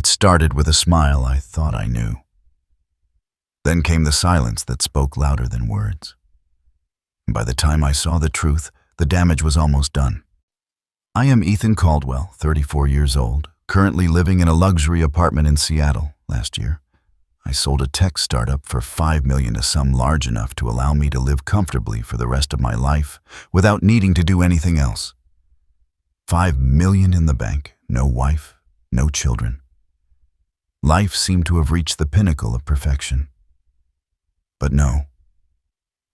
It started with a smile I thought I knew. Then came the silence that spoke louder than words. By the time I saw the truth, the damage was almost done. I am Ethan Caldwell, 34 years old, currently living in a luxury apartment in Seattle. Last year, I sold a tech startup for $5 million, a sum large enough to allow me to live comfortably for the rest of my life without needing to do anything else. $5 million in the bank, no wife, no children. Life seemed to have reached the pinnacle of perfection. But no.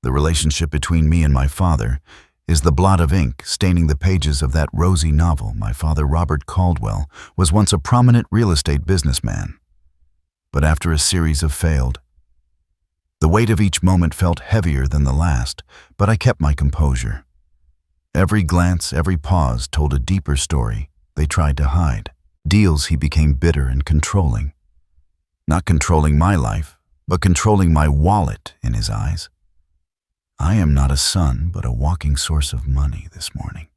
The relationship between me and my father is the blot of ink staining the pages of that rosy novel. My father, Robert Caldwell, was once a prominent real estate businessman. But after a series of failed, the weight of each moment felt heavier than the last, but I kept my composure. Every glance, every pause told a deeper story they tried to hide. Deals he became bitter and controlling. Not controlling my life, but controlling my wallet in his eyes. I am not a son, but a walking source of money this morning.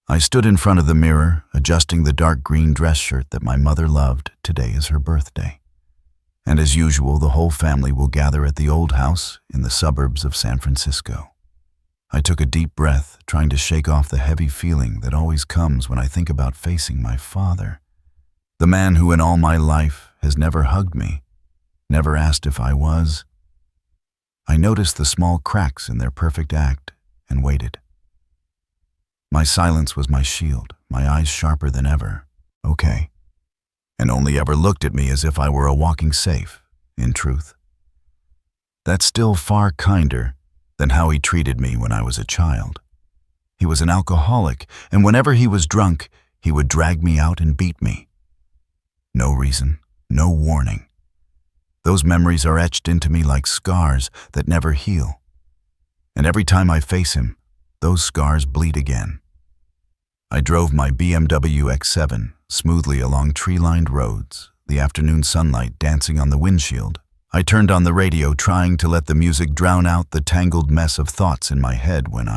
I stood in front of the mirror, adjusting the dark green dress shirt that my mother loved. Today is her birthday. And as usual, the whole family will gather at the old house in the suburbs of San Francisco. I took a deep breath, trying to shake off the heavy feeling that always comes when I think about facing my father. The man who in all my life has never hugged me, never asked if I was. I noticed the small cracks in their perfect act and waited. My silence was my shield, my eyes sharper than ever. Okay. And only ever looked at me as if I were a walking safe, in truth. That's still far kinder than how he treated me when I was a child. He was an alcoholic, and whenever he was drunk, he would drag me out and beat me. No reason, no warning. Those memories are etched into me like scars that never heal. And every time I face him, those scars bleed again. I drove my BMW X7 smoothly along tree-lined roads, the afternoon sunlight dancing on the windshield. I turned on the radio, trying to let the music drown out the tangled mess of thoughts in my head when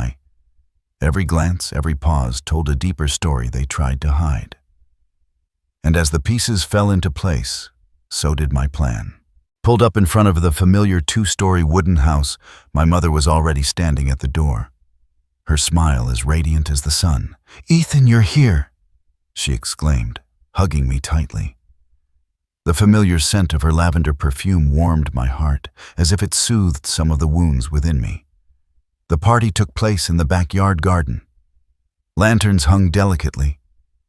every glance, every pause told a deeper story they tried to hide. And as the pieces fell into place, so did my plan. Pulled up in front of the familiar two-story wooden house, my mother was already standing at the door. Her smile as radiant as the sun. "Ethan, you're here," she exclaimed, hugging me tightly. The familiar scent of her lavender perfume warmed my heart, as if it soothed some of the wounds within me. The party took place in the backyard garden. Lanterns hung delicately.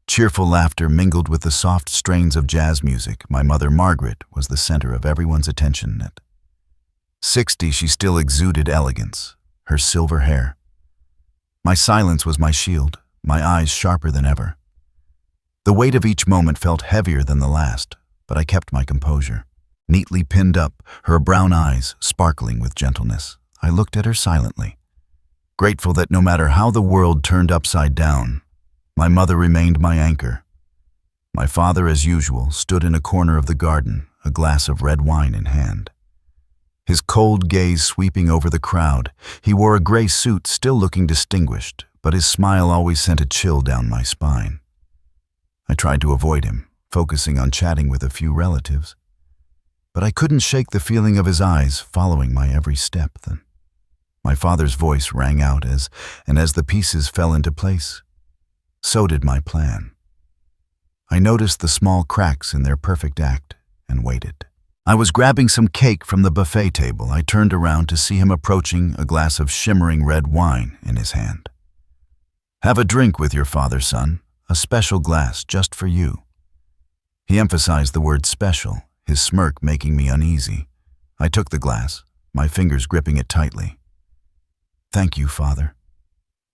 Cheerful laughter mingled with the soft strains of jazz music. My mother, Margaret, was the center of everyone's attention. At 60, she still exuded elegance, her silver hair. My silence was my shield, my eyes sharper than ever. The weight of each moment felt heavier than the last, but I kept my composure. Neatly pinned up, her brown eyes sparkling with gentleness, I looked at her silently, grateful that no matter how the world turned upside down, my mother remained my anchor. My father, as usual, stood in a corner of the garden, a glass of red wine in hand. His cold gaze sweeping over the crowd. He wore a gray suit, still looking distinguished, but his smile always sent a chill down my spine. I tried to avoid him, focusing on chatting with a few relatives. But I couldn't shake the feeling of his eyes following my every step. Then my father's voice rang out as the pieces fell into place, so did my plan. I noticed the small cracks in their perfect act and waited. I was grabbing some cake from the buffet table. I turned around to see him approaching, a glass of shimmering red wine in his hand. "Have a drink with your father, son. A special glass just for you." He emphasized the word special, his smirk making me uneasy. I took the glass, my fingers gripping it tightly. "Thank you, Father,"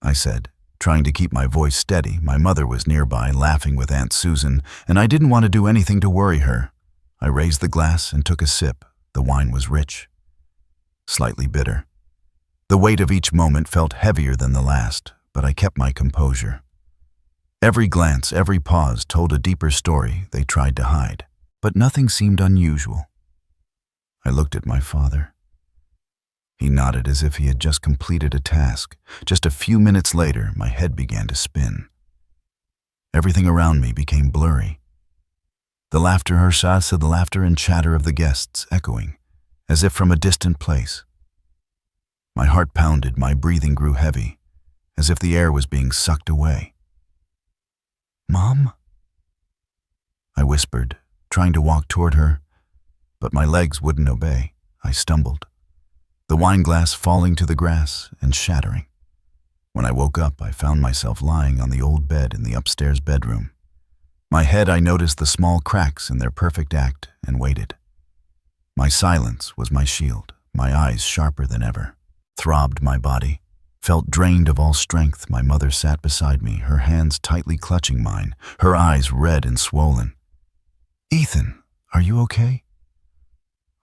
I said, trying to keep my voice steady. My mother was nearby, laughing with Aunt Susan, and I didn't want to do anything to worry her. I raised the glass and took a sip. The wine was rich, slightly bitter. The weight of each moment felt heavier than the last, but I kept my composure. Every glance, every pause told a deeper story they tried to hide, but nothing seemed unusual. I looked at my father. He nodded as if he had just completed a task. Just a few minutes later, my head began to spin. Everything around me became blurry. The laughter, her shots of the laughter and chatter of the guests echoing, as if from a distant place. My heart pounded, my breathing grew heavy, as if the air was being sucked away. "Mom?" I whispered, trying to walk toward her, but my legs wouldn't obey. I stumbled, the wine glass falling to the grass and shattering. When I woke up, I found myself lying on the old bed in the upstairs bedroom. My head, I noticed the small cracks in their perfect act and waited. My silence was my shield, my eyes sharper than ever. Throbbed my body, felt drained of all strength. My mother sat beside me, her hands tightly clutching mine, her eyes red and swollen. "Ethan, are you okay?"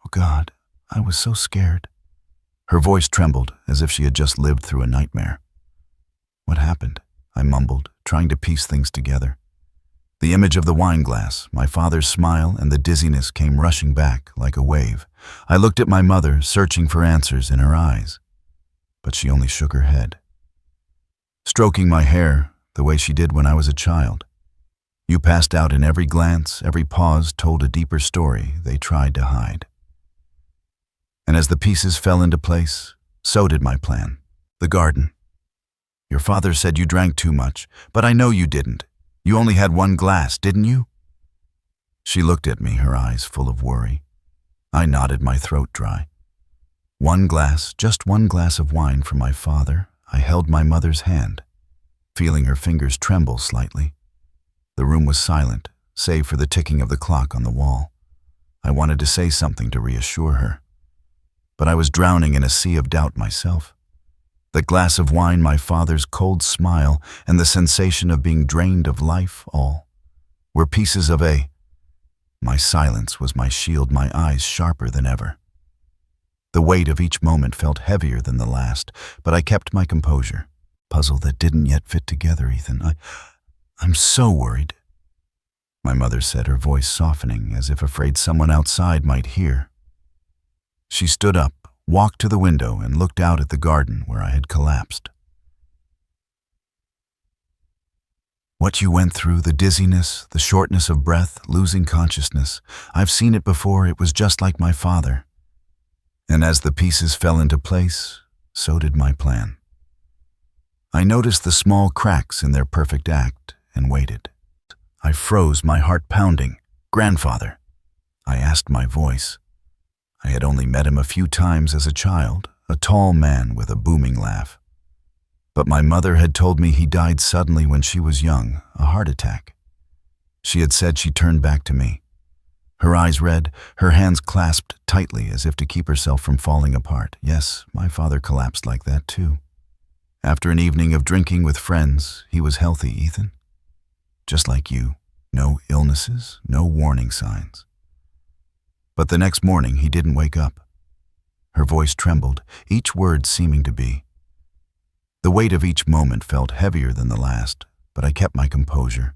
"Oh God, I was so scared." Her voice trembled as if she had just lived through a nightmare. "What happened?" I mumbled, trying to piece things together. The image of the wine glass, my father's smile, and the dizziness came rushing back like a wave. I looked at my mother, searching for answers in her eyes, but she only shook her head, stroking my hair the way she did when I was a child. "You passed out, and every glance, every pause told a deeper story they tried to hide." And as the pieces fell into place, so did my plan. The garden. "Your father said you drank too much, but I know you didn't. You only had one glass, didn't you?" She looked at me, her eyes full of worry. I nodded, my throat dry. One glass, just one glass of wine for my father. I held my mother's hand, feeling her fingers tremble slightly. The room was silent, save for the ticking of the clock on the wall. I wanted to say something to reassure her, but I was drowning in a sea of doubt myself. The glass of wine, my father's cold smile, and the sensation of being drained of life, all were pieces of My silence was my shield, my eyes sharper than ever. The weight of each moment felt heavier than the last, but I kept my composure. Puzzle that didn't yet fit together, Ethan. I'm so worried. My mother said, her voice softening, as if afraid someone outside might hear. She stood up, walked to the window, and looked out at the garden where I had collapsed. What you went through, the dizziness, the shortness of breath, losing consciousness, I've seen it before. It was just like my father. And as the pieces fell into place, so did my plan. I noticed the small cracks in their perfect act and waited. I froze, my heart pounding. "Grandfather," I asked, my voice. I had only met him a few times as a child, a tall man with a booming laugh. But my mother had told me he died suddenly when she was young, a heart attack. She had said she turned back to me, her eyes red, her hands clasped tightly as if to keep herself from falling apart. Yes, my father collapsed like that too. After an evening of drinking with friends, he was healthy, Ethan. Just like you, no illnesses, no warning signs. But the next morning he didn't wake up. Her voice trembled, each word seeming to be. The weight of each moment felt heavier than the last, but I kept my composure.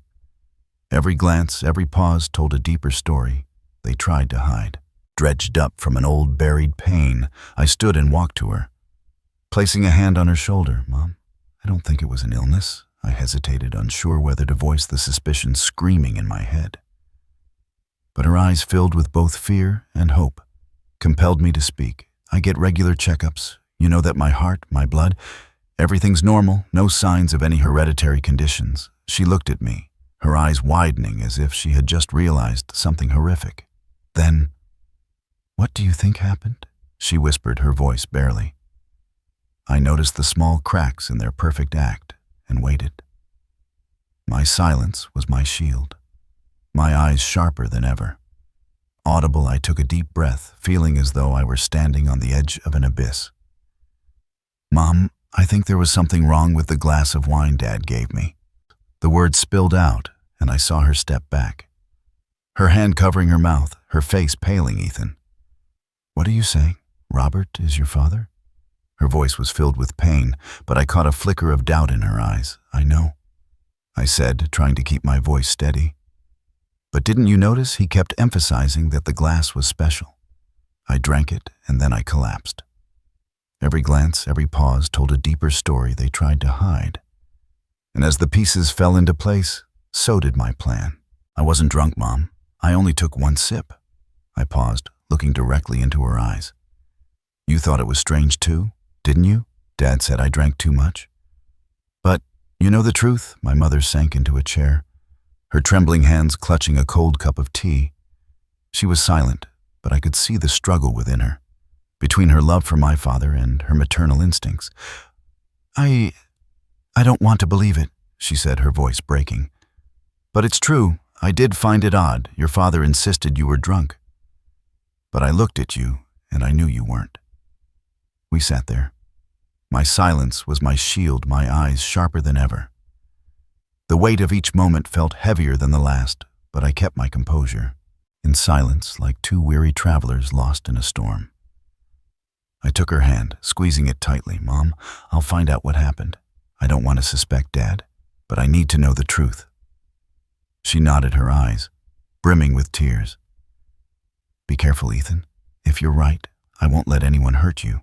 Every glance, every pause told a deeper story they tried to hide. Dredged up from an old buried pain, I stood and walked to her, placing a hand on her shoulder. "Mom, I don't think it was an illness." I hesitated, unsure whether to voice the suspicion screaming in my head. But her eyes, filled with both fear and hope, compelled me to speak. "I get regular checkups. You know that my heart, my blood, everything's normal, no signs of any hereditary conditions." She looked at me, her eyes widening as if she had just realized something horrific. "Then, what do you think happened?" she whispered, her voice barely. I noticed the small cracks in their perfect act and waited. My silence was my shield, my eyes sharper than ever. Audible, I took a deep breath, feeling as though I were standing on the edge of an abyss. "Mom, I think there was something wrong with the glass of wine Dad gave me." The words spilled out, and I saw her step back, her hand covering her mouth, her face paling. "Ethan, what are you saying? Robert is your father?" Her voice was filled with pain, but I caught a flicker of doubt in her eyes. "I know," I said, trying to keep my voice steady. "But didn't you notice he kept emphasizing that the glass was special?" I drank it, and then I collapsed. Every glance, every pause told a deeper story they tried to hide. And as the pieces fell into place, so did my plan. I wasn't drunk, Mom. I only took one sip. I paused, looking directly into her eyes. You thought it was strange too, didn't you? Dad said I drank too much. But, you know the truth, my mother sank into a chair, her trembling hands clutching a cold cup of tea. She was silent, but I could see the struggle within her, between her love for my father and her maternal instincts. I don't want to believe it, she said, her voice breaking. But it's true, I did find it odd. Your father insisted you were drunk. But I looked at you, and I knew you weren't. We sat there. My silence was my shield, my eyes sharper than ever. The weight of each moment felt heavier than the last, but I kept my composure, in silence like two weary travelers lost in a storm. I took her hand, squeezing it tightly. Mom, I'll find out what happened. I don't want to suspect Dad, but I need to know the truth. She nodded, her eyes brimming with tears. Be careful, Ethan. If you're right, I won't let anyone hurt you.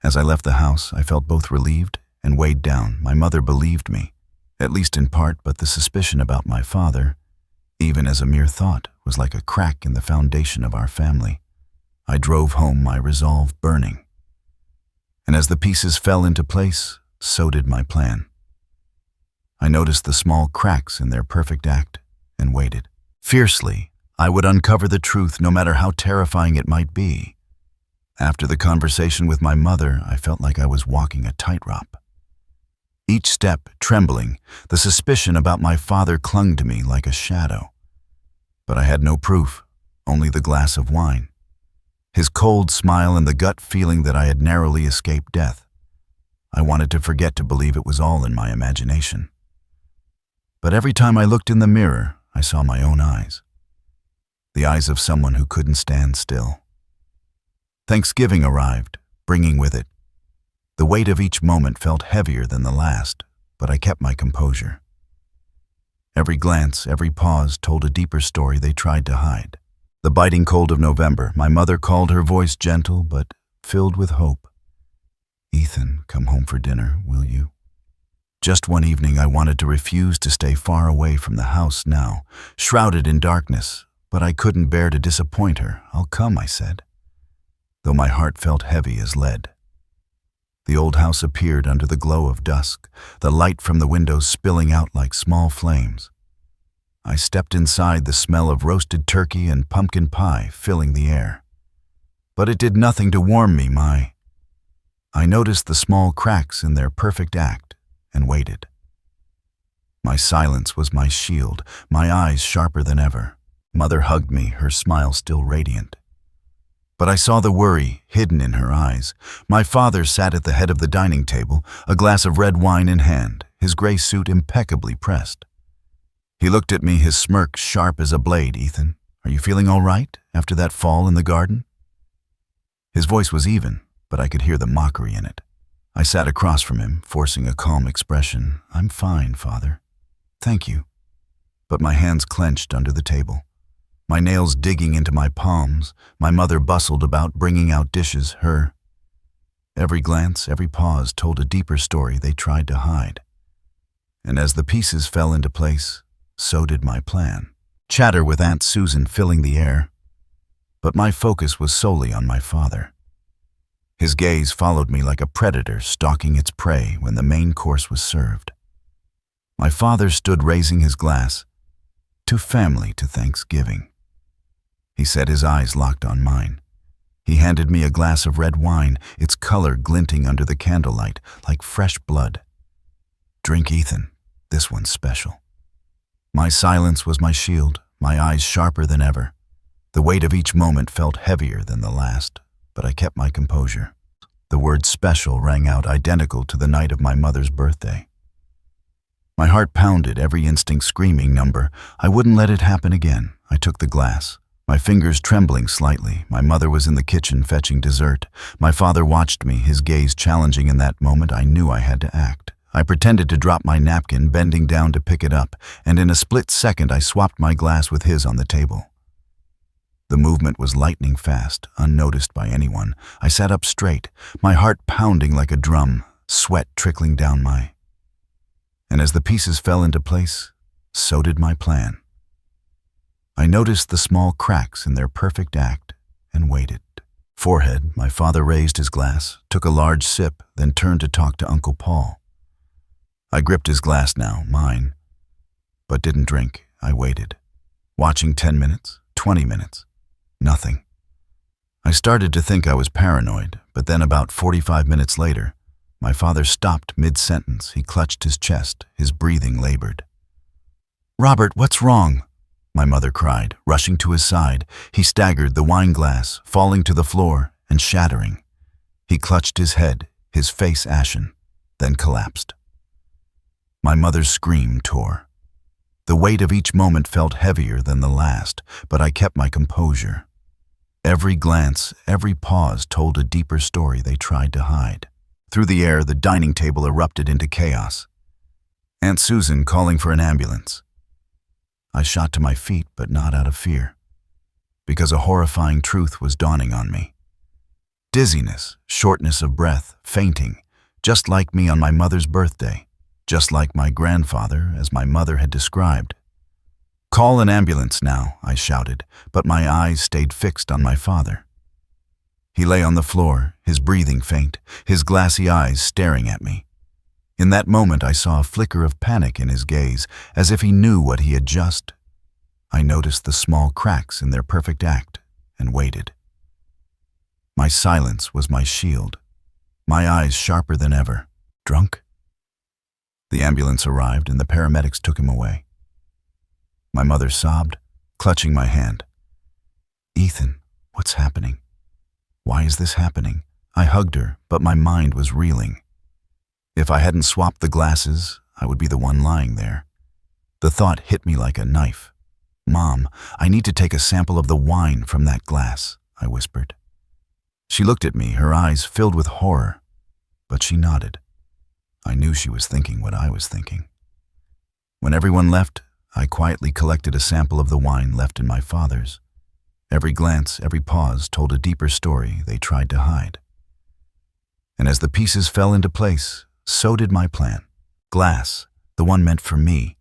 As I left the house, I felt both relieved and weighed down. My mother believed me, at least in part, but the suspicion about my father, even as a mere thought, was like a crack in the foundation of our family. I drove home, my resolve burning. And as the pieces fell into place, so did my plan. I noticed the small cracks in their perfect act and waited. Fiercely, I would uncover the truth no matter how terrifying it might be. After the conversation with my mother, I felt like I was walking a tightrope. Each step trembling, the suspicion about my father clung to me like a shadow. But I had no proof, only the glass of wine, his cold smile and the gut feeling that I had narrowly escaped death. I wanted to forget to believe it was all in my imagination. But every time I looked in the mirror, I saw my own eyes. The eyes of someone who couldn't stand still. Thanksgiving arrived, bringing with it. The weight of each moment felt heavier than the last, but I kept my composure. Every glance, every pause told a deeper story they tried to hide. The biting cold of November, my mother called, her voice gentle but filled with hope. Ethan, come home for dinner, will you? Just one evening I wanted to refuse to stay far away from the house now, shrouded in darkness, but I couldn't bear to disappoint her. I'll come, I said, though my heart felt heavy as lead. The old house appeared under the glow of dusk, the light from the windows spilling out like small flames. I stepped inside, the smell of roasted turkey and pumpkin pie filling the air. But it did nothing to warm me. I noticed the small cracks in their perfect act and waited. My silence was my shield, my eyes sharper than ever. Mother hugged me, her smile still radiant. But I saw the worry hidden in her eyes. My father sat at the head of the dining table, a glass of red wine in hand, his gray suit impeccably pressed. He looked at me, his smirk sharp as a blade. Ethan, are you feeling all right after that fall in the garden? His voice was even, but I could hear the mockery in it. I sat across from him, forcing a calm expression. I'm fine, Father. Thank you. But my hands clenched under the table, my nails digging into my palms. My mother bustled about, bringing out dishes, every glance, every pause told a deeper story they tried to hide. And as the pieces fell into place, so did my plan. Chatter with Aunt Susan filling the air. But my focus was solely on my father. His gaze followed me like a predator stalking its prey when the main course was served. My father stood raising his glass. To family, to Thanksgiving. He said, his eyes locked on mine. He handed me a glass of red wine, its color glinting under the candlelight like fresh blood. Drink, Ethan. This one's special. My silence was my shield, my eyes sharper than ever. The weight of each moment felt heavier than the last, but I kept my composure. The word special rang out, identical to the night of my mother's birthday. My heart pounded, every instinct screaming number. I wouldn't let it happen again. I took the glass, my fingers trembling slightly. My mother was in the kitchen fetching dessert. My father watched me, his gaze challenging. In that moment, I knew I had to act. I pretended to drop my napkin, bending down to pick it up, and in a split second I swapped my glass with his on the table. The movement was lightning fast, unnoticed by anyone. I sat up straight, my heart pounding like a drum, sweat trickling down and as the pieces fell into place, so did my plan. I noticed the small cracks in their perfect act and waited. Forehead, my father raised his glass, took a large sip, then turned to talk to Uncle Paul. I gripped his glass now, mine, but didn't drink. I waited, watching 10 minutes, 20 minutes, nothing. I started to think I was paranoid, but then about 45 minutes later, my father stopped mid-sentence. He clutched his chest, his breathing labored. "Robert, what's wrong?" my mother cried, rushing to his side. He staggered, the wine glass falling to the floor and shattering. He clutched his head, his face ashen, then collapsed. My mother's scream tore. The weight of each moment felt heavier than the last, but I kept my composure. Every glance, every pause told a deeper story they tried to hide. Through the air, the dining table erupted into chaos. Aunt Susan calling for an ambulance. I shot to my feet, but not out of fear, because a horrifying truth was dawning on me. Dizziness, shortness of breath, fainting, just like me on my mother's birthday, just like my grandfather, as my mother had described. "Call an ambulance now," I shouted, but my eyes stayed fixed on my father. He lay on the floor, his breathing faint, his glassy eyes staring at me. In that moment, I saw a flicker of panic in his gaze, as if he knew what he had just. I noticed the small cracks in their perfect act and waited. My silence was my shield, my eyes sharper than ever. Drunk? The ambulance arrived and the paramedics took him away. My mother sobbed, clutching my hand. "Ethan, what's happening? Why is this happening?" I hugged her, but my mind was reeling. If I hadn't swapped the glasses, I would be the one lying there. The thought hit me like a knife. "Mom, I need to take a sample of the wine from that glass," I whispered. She looked at me, her eyes filled with horror, but she nodded. I knew she was thinking what I was thinking. When everyone left, I quietly collected a sample of the wine left in my father's. Every glance, every pause told a deeper story they tried to hide. And as the pieces fell into place, so did my plan. Glass, the one meant for me.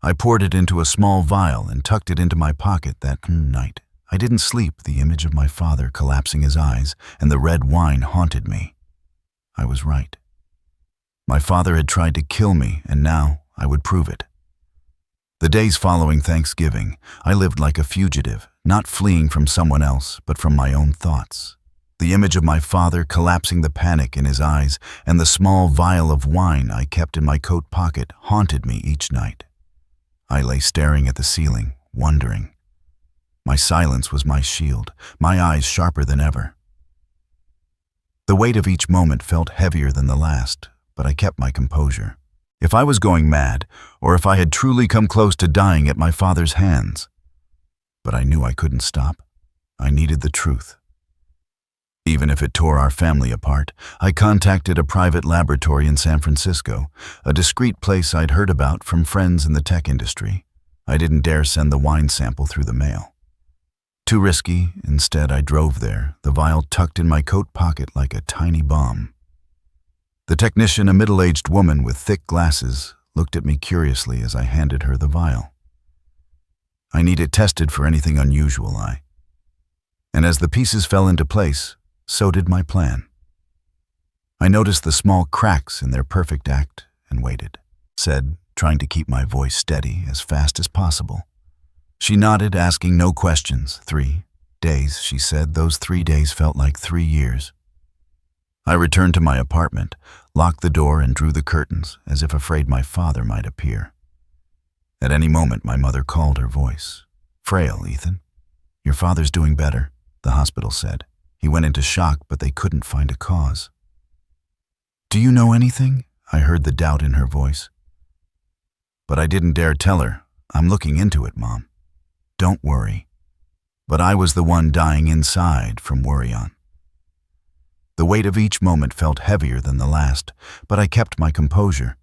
I poured it into a small vial and tucked it into my pocket that night. I didn't sleep. The image of my father collapsing his eyes and the red wine haunted me. I was right. My father had tried to kill me, and now I would prove it. The days following Thanksgiving, I lived like a fugitive, not fleeing from someone else, but from my own thoughts. The image of my father collapsing, the panic in his eyes, and the small vial of wine I kept in my coat pocket haunted me each night. I lay staring at the ceiling, wondering. My silence was my shield, my eyes sharper than ever. The weight of each moment felt heavier than the last, but I kept my composure. If I was going mad, or if I had truly come close to dying at my father's hands. But I knew I couldn't stop. I needed the truth. Even if it tore our family apart, I contacted a private laboratory in San Francisco, a discreet place I'd heard about from friends in the tech industry. I didn't dare send the wine sample through the mail. Too risky. Instead, I drove there, the vial tucked in my coat pocket like a tiny bomb. The technician, a middle-aged woman with thick glasses, looked at me curiously as I handed her the vial. I need it tested for anything unusual, And as the pieces fell into place, so did my plan. I noticed the small cracks in their perfect act and waited, said, trying to keep my voice steady as fast as possible. She nodded, asking no questions. 3 days, she said. Those 3 days felt like 3 years. I returned to my apartment, locked the door and drew the curtains, as if afraid my father might appear. At any moment, my mother called, her voice. "Frail, Ethan. Your father's doing better," the hospital said. He went into shock, but they couldn't find a cause. "Do you know anything?" I heard the doubt in her voice. But I didn't dare tell her. "I'm looking into it, Mom. Don't worry." But I was the one dying inside from worry on. The weight of each moment felt heavier than the last, but I kept my composure.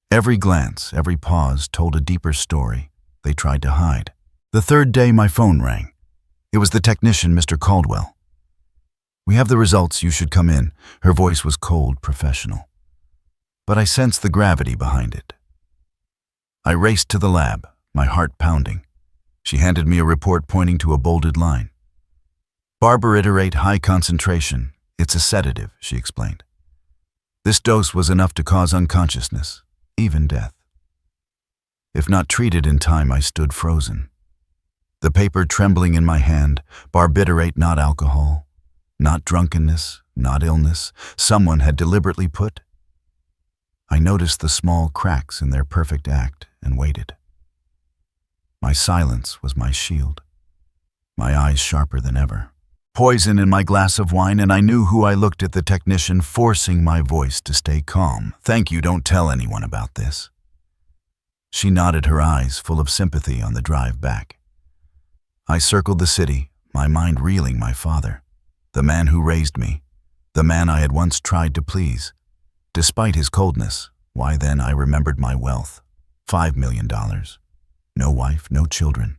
Every glance, every pause told a deeper story they tried to hide. The third day, my phone rang. It was the technician, Mr. Caldwell. "We have the results. You should come in." Her voice was cold, professional. But I sensed the gravity behind it. I raced to the lab, my heart pounding. She handed me a report pointing to a bolded line. Barbiturate high concentration. It's a sedative, she explained. This dose was enough to cause unconsciousness, even death. If not treated in time, I stood frozen. The paper trembling in my hand, barbiturate, not alcohol, not drunkenness, not illness, someone had deliberately put. I noticed the small cracks in their perfect act and waited. My silence was my shield, my eyes sharper than ever. Poison in my glass of wine, and I knew who I looked at the technician, forcing my voice to stay calm. Thank you, don't tell anyone about this. She nodded, her eyes full of sympathy on the drive back. I circled the city, my mind reeling my father, the man who raised me, the man I had once tried to please. Despite his coldness, why then I remembered my wealth, $5 million. No wife, no children.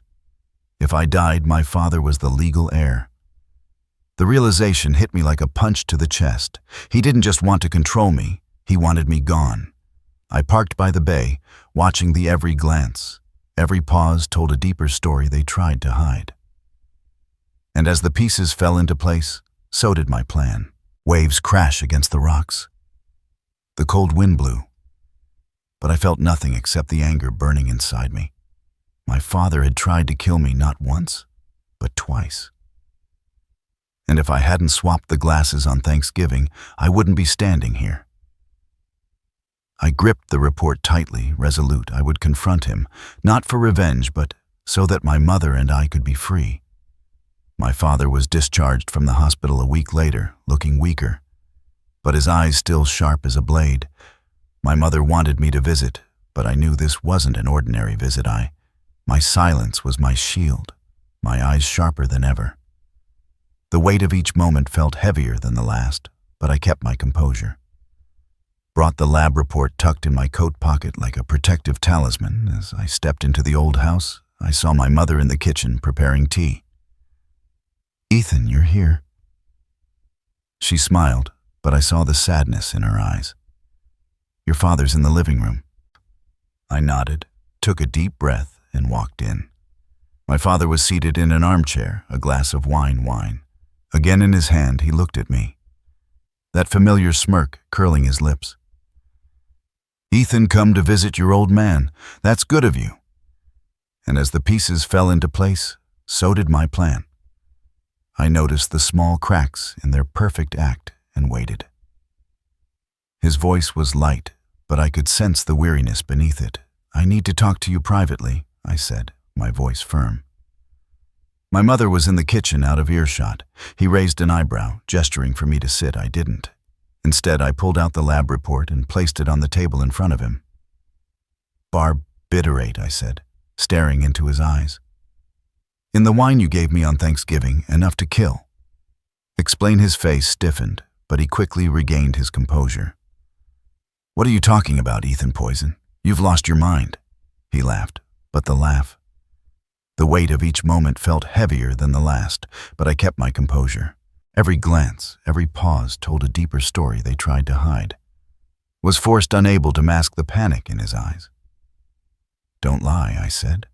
If I died, my father was the legal heir. The realization hit me like a punch to the chest. He didn't just want to control me, he wanted me gone. I parked by the bay, watching the every glance. Every pause told a deeper story they tried to hide. And as the pieces fell into place, so did my plan. Waves crash against the rocks. The cold wind blew, but I felt nothing except the anger burning inside me. My father had tried to kill me not once, but twice. And if I hadn't swapped the glasses on Thanksgiving, I wouldn't be standing here. I gripped the report tightly, resolute. I would confront him, not for revenge, but so that my mother and I could be free. My father was discharged from the hospital a week later, looking weaker, but his eyes still sharp as a blade. My mother wanted me to visit, but I knew this wasn't an ordinary visit. My silence was my shield, my eyes sharper than ever. The weight of each moment felt heavier than the last, but I kept my composure. Brought the lab report tucked in my coat pocket like a protective talisman. As I stepped into the old house, I saw my mother in the kitchen preparing tea. "Ethan, you're here." She smiled, but I saw the sadness in her eyes. "Your father's in the living room." I nodded, took a deep breath, and walked in. My father was seated in an armchair, a glass of wine. Again in his hand, he looked at me, that familiar smirk curling his lips. "Ethan, come to visit your old man. That's good of you." And as the pieces fell into place, so did my plan. I noticed the small cracks in their perfect act and waited. His voice was light, but I could sense the weariness beneath it. "I need to talk to you privately," I said, my voice firm. My mother was in the kitchen, out of earshot. He raised an eyebrow, gesturing for me to sit. I didn't. Instead, I pulled out the lab report and placed it on the table in front of him. "Barbiturate," I said, staring into his eyes. "In the wine you gave me on Thanksgiving, enough to kill." Explain. His face stiffened, but he quickly regained his composure. "What are you talking about, Ethan? Poison? You've lost your mind." He laughed, but the laugh. The weight of each moment felt heavier than the last, but I kept my composure. Every glance, every pause told a deeper story they tried to hide. Was forced unable to mask the panic in his eyes. "Don't lie," I said.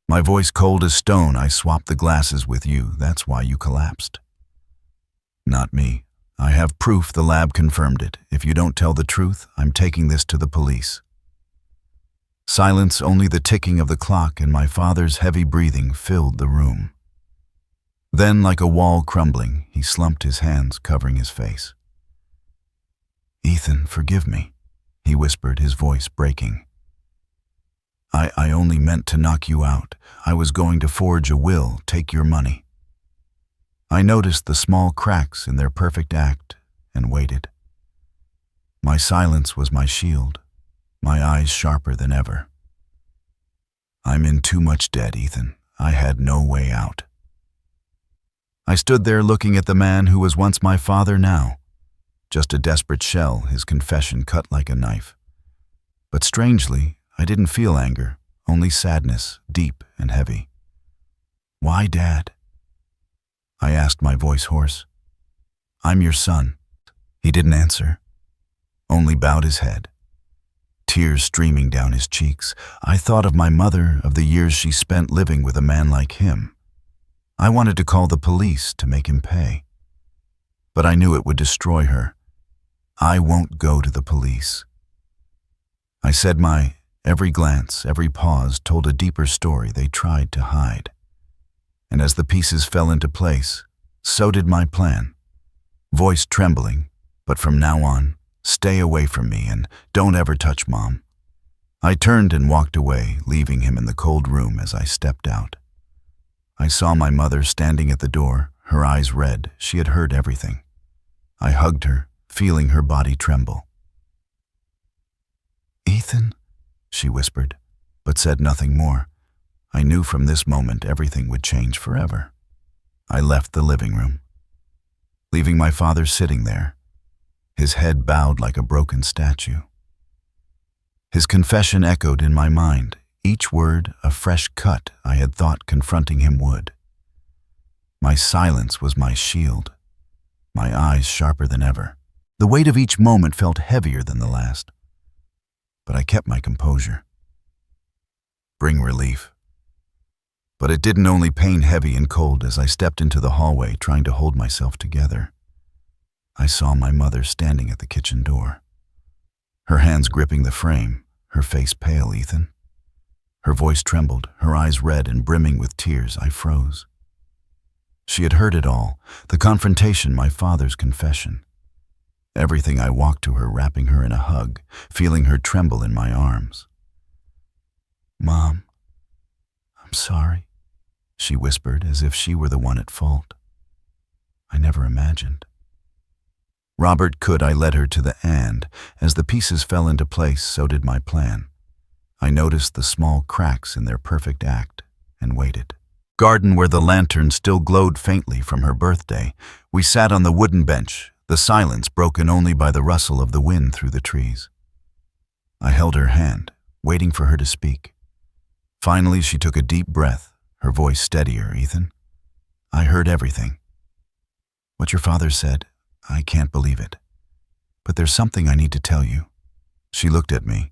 My voice cold as stone. "I swapped the glasses with you. That's why you collapsed." "Not me. I have proof. The lab confirmed it. If you don't tell the truth, I'm taking this to the police." Silence, only the ticking of the clock and my father's heavy breathing filled the room. Then, like a wall crumbling, he slumped, his hands covering his face. "Ethan, forgive me," he whispered, his voice breaking. I only meant to knock you out. I was going to forge a will, take your money." I noticed the small cracks in their perfect act and waited. My silence was my shield, my eyes sharper than ever. "I'm in too much debt, Ethan. I had no way out." I stood there looking at the man who was once my father now. Just a desperate shell, his confession cut like a knife. But strangely, I didn't feel anger, only sadness, deep and heavy. "Why, Dad?" I asked, my voice hoarse. "I'm your son." He didn't answer, only bowed his head. tears streaming down his cheeks. I thought of my mother, of the years she spent living with a man like him. I wanted to call the police to make him pay. But I knew it would destroy her. I won't go to the police. I said my every glance, every pause told a deeper story they tried to hide. And as the pieces fell into place, so did my plan. Voice trembling, but from now on, stay away from me and don't ever touch Mom. I turned and walked away, leaving him in the cold room as I stepped out. I saw my mother standing at the door, her eyes red. She had heard everything. I hugged her, feeling her body tremble. "Ethan," she whispered, but said nothing more. I knew from this moment everything would change forever. I left the living room, leaving my father sitting there, his head bowed like a broken statue. His confession echoed in my mind, each word a fresh cut I had thought confronting him would. My silence was my shield, my eyes sharper than ever. The weight of each moment felt heavier than the last, but I kept my composure. Bring relief. But it didn't only pain heavy and cold as I stepped into the hallway trying to hold myself together. I saw my mother standing at the kitchen door, her hands gripping the frame, her face pale, Ethan. Her voice trembled, her eyes red and brimming with tears. I froze. She had heard it all, the confrontation, my father's confession. Everything. I walked to her, wrapping her in a hug, feeling her tremble in my arms. "Mom, I'm sorry," she whispered as if she were the one at fault. I never imagined. Robert could. I led her to the and. As the pieces fell into place, so did my plan. I noticed the small cracks in their perfect act and waited. Garden where the lantern still glowed faintly from her birthday. We sat on the wooden bench, the silence broken only by the rustle of the wind through the trees. I held her hand, waiting for her to speak. Finally, she took a deep breath, her voice steadier. "Ethan, I heard everything. What your father said, I can't believe it. But there's something I need to tell you." She looked at me,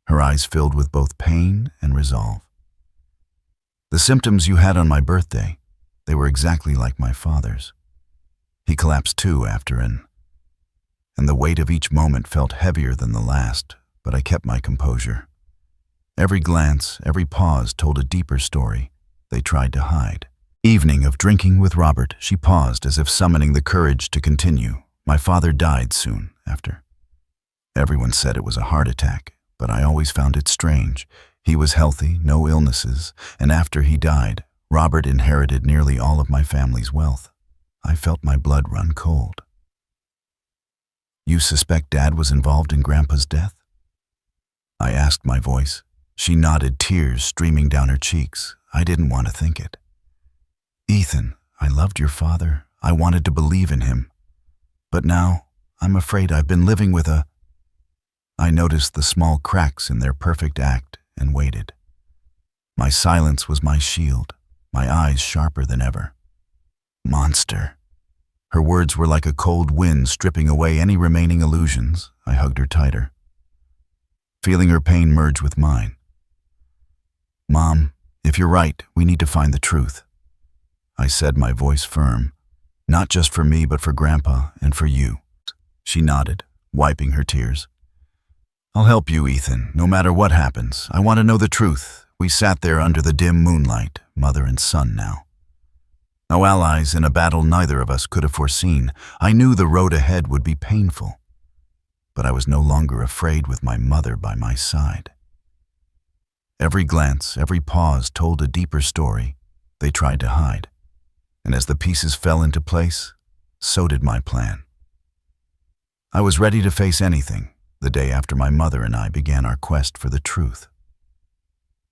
her eyes filled with both pain and resolve. "The symptoms you had on my birthday, they were exactly like my father's. He collapsed too after and the weight of each moment felt heavier than the last, but I kept my composure. Every glance, every pause told a deeper story they tried to hide. Evening of drinking with Robert, she paused as if summoning the courage to continue. My father died soon after. Everyone said it was a heart attack, but I always found it strange. He was healthy, no illnesses, and after he died, Robert inherited nearly all of my family's wealth. I felt my blood run cold. "You suspect Dad was involved in Grandpa's death?" I asked, my voice. She nodded, tears streaming down her cheeks. I didn't want to think it. "Ethan, I loved your father. I wanted to believe in him. But now, I'm afraid I've been living with a..." I noticed the small cracks in their perfect act and waited. My silence was my shield, my eyes sharper than ever. "Monster." Her words were like a cold wind stripping away any remaining illusions. I hugged her tighter, feeling her pain merge with mine. "Mom, if you're right, we need to find the truth," I said, my voice firm. "Not just for me, but for Grandpa and for you." She nodded, wiping her tears. "I'll help you, Ethan, no matter what happens. I want to know the truth." We sat there under the dim moonlight, mother and son now. No allies in a battle neither of us could have foreseen. I knew the road ahead would be painful, but I was no longer afraid with my mother by my side. Every glance, every pause told a deeper story they tried to hide. And as the pieces fell into place, so did my plan. I was ready to face anything the day after my mother and I began our quest for the truth.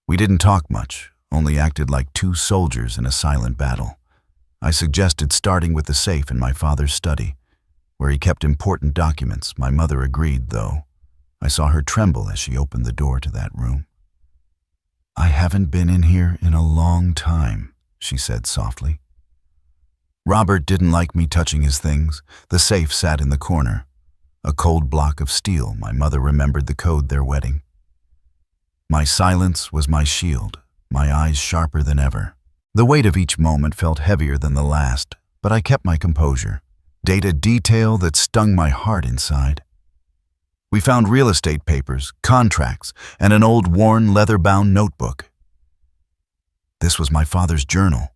We didn't talk much, only acted like two soldiers in a silent battle. I suggested starting with the safe in my father's study, where he kept important documents. My mother agreed, though. I saw her tremble as she opened the door to that room. "I haven't been in here in a long time," she said softly. Robert didn't like me touching his things. The safe sat in the corner. A cold block of steel. My mother remembered the code their wedding. My silence was my shield, my eyes sharper than ever. The weight of each moment felt heavier than the last, but I kept my composure. Data detail that stung my heart inside. We found real estate papers, contracts, and an old worn leather-bound notebook. This was my father's journal,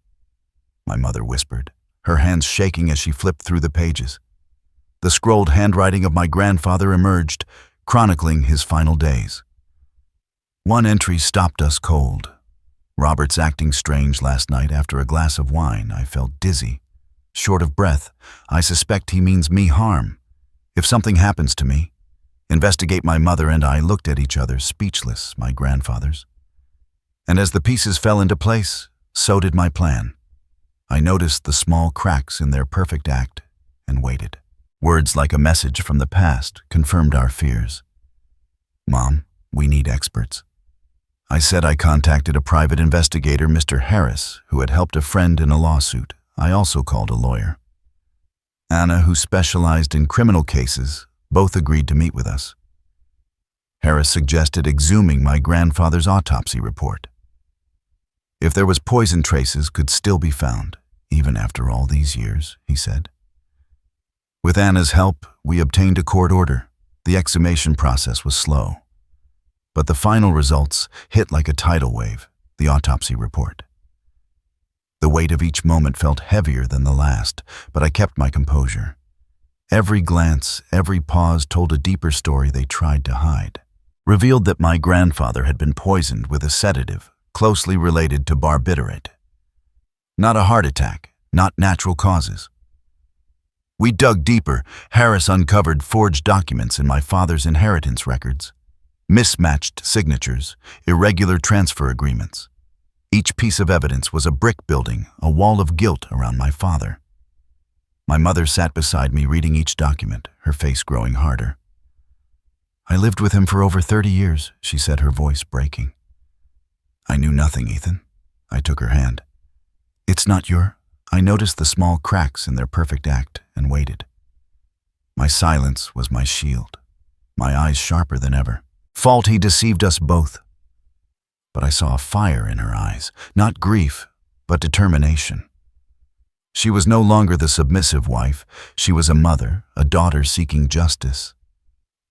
my mother whispered, her hands shaking as she flipped through the pages. The scrolled handwriting of my grandfather emerged, chronicling his final days. One entry stopped us cold. Robert's acting strange last night after a glass of wine. I felt dizzy. Short of breath, I suspect he means me harm. If something happens to me, investigate. My mother and I looked at each other, speechless, my grandfathers. And as the pieces fell into place, so did my plan. I noticed the small cracks in their perfect act and waited. Words like a message from the past confirmed our fears. Mom, we need experts. I said I contacted a private investigator, Mr. Harris, who had helped a friend in a lawsuit. I also called a lawyer. Anna, who specialized in criminal cases, both agreed to meet with us. Harris suggested exhuming my grandfather's autopsy report. If there was poison traces could still be found, even after all these years, he said. With Anna's help, we obtained a court order. The exhumation process was slow. But the final results hit like a tidal wave, the autopsy report. The weight of each moment felt heavier than the last, but I kept my composure. Every glance, every pause told a deeper story they tried to hide. Revealed that my grandfather had been poisoned with a sedative closely related to barbiturate. Not a heart attack, not natural causes. We dug deeper. Harris uncovered forged documents in my father's inheritance records. Mismatched signatures, irregular transfer agreements. Each piece of evidence was a brick building, a wall of guilt around my father. My mother sat beside me reading each document, her face growing harder. I lived with him for over 30 years, she said, her voice breaking. I knew nothing, Ethan. I took her hand. It's not your... I noticed the small cracks in their perfect act and waited. My silence was my shield, my eyes sharper than ever. Fault he deceived us both. But I saw a fire in her eyes, not grief, but determination. She was no longer the submissive wife. She was a mother, a daughter seeking justice.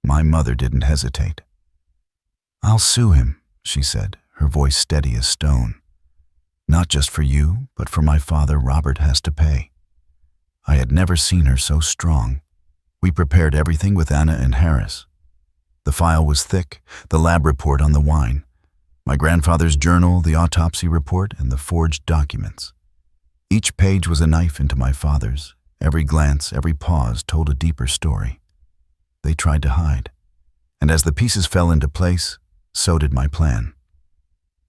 My mother didn't hesitate. I'll sue him, she said, her voice steady as stone. Not just for you, but for my father. Robert has to pay. I had never seen her so strong. We prepared everything with Anna and Harris. The file was thick, the lab report on the wine, my grandfather's journal, the autopsy report, and the forged documents. Each page was a knife into my father's. Every glance, every pause told a deeper story. They tried to hide. And as the pieces fell into place, so did my plan.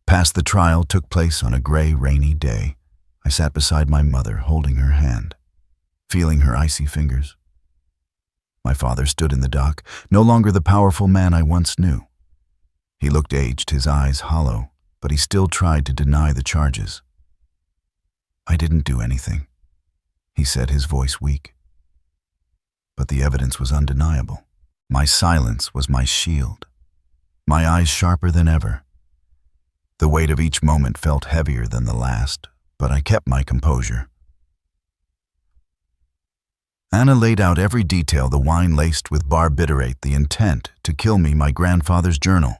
Past the trial took place on a gray, rainy day. I sat beside my mother, holding her hand, feeling her icy fingers. My father stood in the dock, no longer the powerful man I once knew. He looked aged, his eyes hollow, but he still tried to deny the charges. I didn't do anything, he said, his voice weak. But the evidence was undeniable. My silence was my shield, my eyes sharper than ever. The weight of each moment felt heavier than the last, but I kept my composure. Anna laid out every detail, the wine laced with barbiturate, the intent to kill me, my grandfather's journal,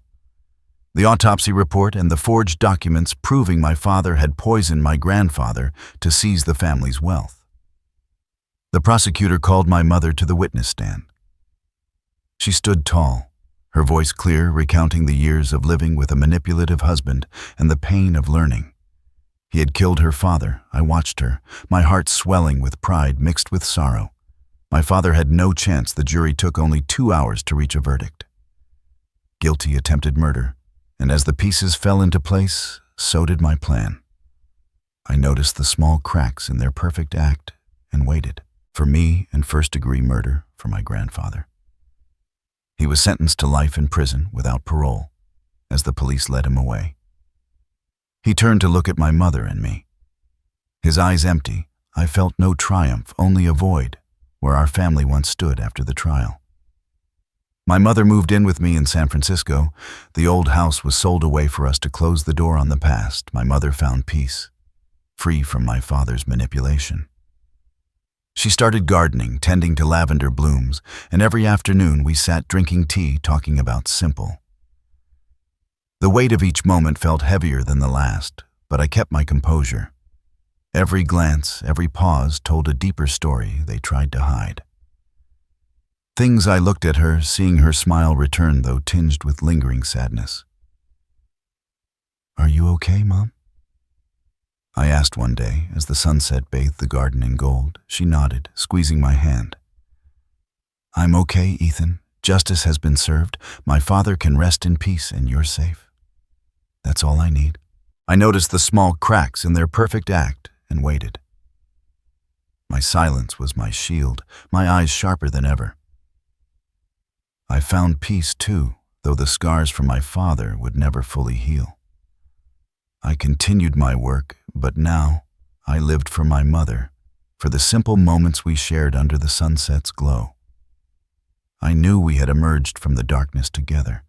the autopsy report, and the forged documents proving my father had poisoned my grandfather to seize the family's wealth. The prosecutor called my mother to the witness stand. She stood tall, her voice clear, recounting the years of living with a manipulative husband and the pain of learning. He had killed her father. I watched her, my heart swelling with pride mixed with sorrow. My father had no chance. The jury took only 2 hours to reach a verdict. Guilty attempted murder, and as the pieces fell into place, so did my plan. I noticed the small cracks in their perfect act and waited. For me and first-degree murder for my grandfather. He was sentenced to life in prison without parole as the police led him away. He turned to look at my mother and me. His eyes empty, I felt no triumph, only a void where our family once stood after the trial. My mother moved in with me in San Francisco. The old house was sold away for us to close the door on the past. My mother found peace, free from my father's manipulation. She started gardening, tending to lavender blooms, and every afternoon we sat drinking tea, talking about simple. The weight of each moment felt heavier than the last, but I kept my composure. Every glance, every pause told a deeper story they tried to hide. Things I looked at her, seeing her smile return, though tinged with lingering sadness. "Are you okay, Mom?" I asked one day as the sunset bathed the garden in gold. She nodded, squeezing my hand. "I'm okay, Ethan. Justice has been served. My father can rest in peace and you're safe. That's all I need." I noticed the small cracks in their perfect act and waited. My silence was my shield, my eyes sharper than ever. I found peace too, though the scars from my father would never fully heal. I continued my work, but now I lived for my mother, for the simple moments we shared under the sunset's glow. I knew we had emerged from the darkness together.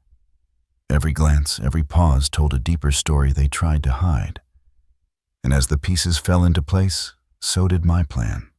Every glance, every pause told a deeper story they tried to hide. And as the pieces fell into place, so did my plan.